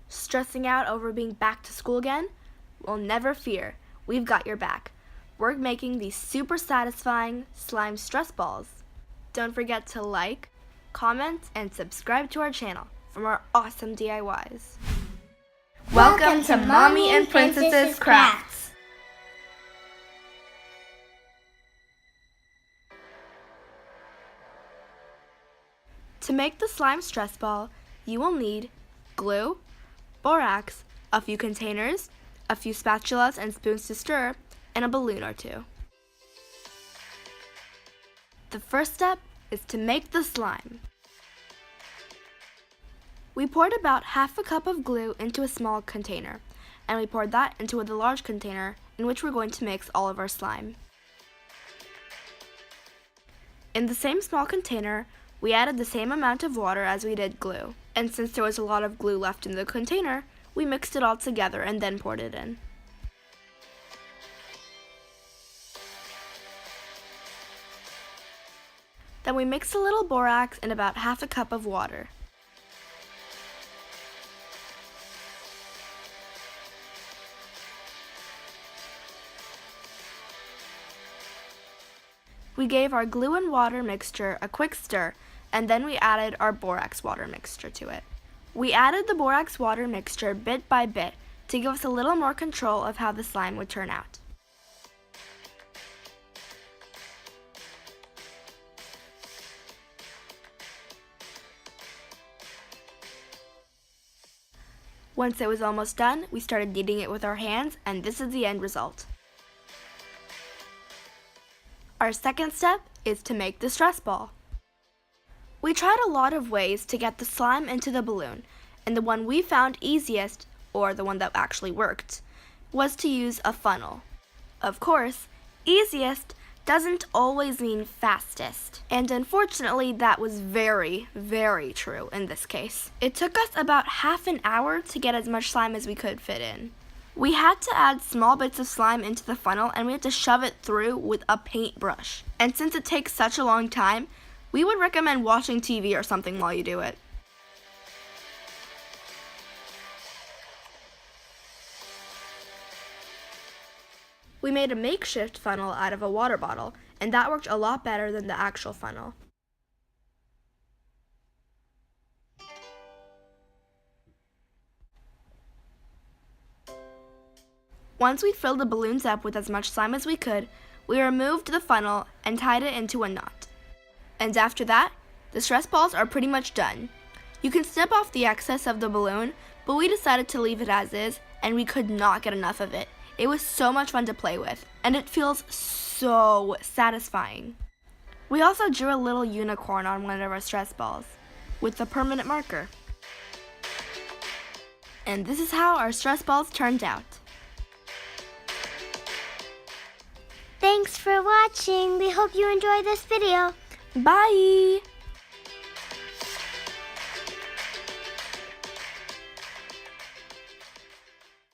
Stressing out over being back to school again? Well, never fear. We've got your back. We're making these super satisfying slime stress balls. Don't forget to like, comment, and subscribe to our channel for more awesome DIYs. Welcome to Mommy and Princesses Crafts. To make the slime stress ball, you will need glue, borax, a few containers, a few spatulas and spoons to stir, and a balloon or two. The first step is to make the slime. We poured about half a cup of glue into a small container, and we poured that into the large container in which we're going to mix all of our slime. In the same small container, we added the same amount of water as we did glue, and since there was a lot of glue left in the container, we mixed it all together and then poured it in. Then we mixed a little borax and about half a cup of water. We gave our glue and water mixture a quick stir, and then we added our borax water mixture to it. We added the borax water mixture bit by bit to give us a little more control of how the slime would turn out. Once it was almost done, we started kneading it with our hands, and this is the end result. Our second step is to make the stress ball. We tried a lot of ways to get the slime into the balloon, and the one we found easiest, or the one that actually worked, was to use a funnel. Of course, easiest doesn't always mean fastest, and unfortunately that was very, very true in this case. It took us about half an hour to get as much slime as we could fit in. We had to add small bits of slime into the funnel, and we had to shove it through with a paintbrush. And since it takes such a long time, we would recommend watching TV or something while you do it. We made a makeshift funnel out of a water bottle, and that worked a lot better than the actual funnel. Once we'd filled the balloons up with as much slime as we could, we removed the funnel and tied it into a knot. And after that, the stress balls are pretty much done. You can snip off the excess of the balloon, but we decided to leave it as is, and we could not get enough of it. It was so much fun to play with, and it feels so satisfying. We also drew a little unicorn on one of our stress balls with a permanent marker. And this is how our stress balls turned out. Thanks for watching. We hope you enjoyed this video. Bye!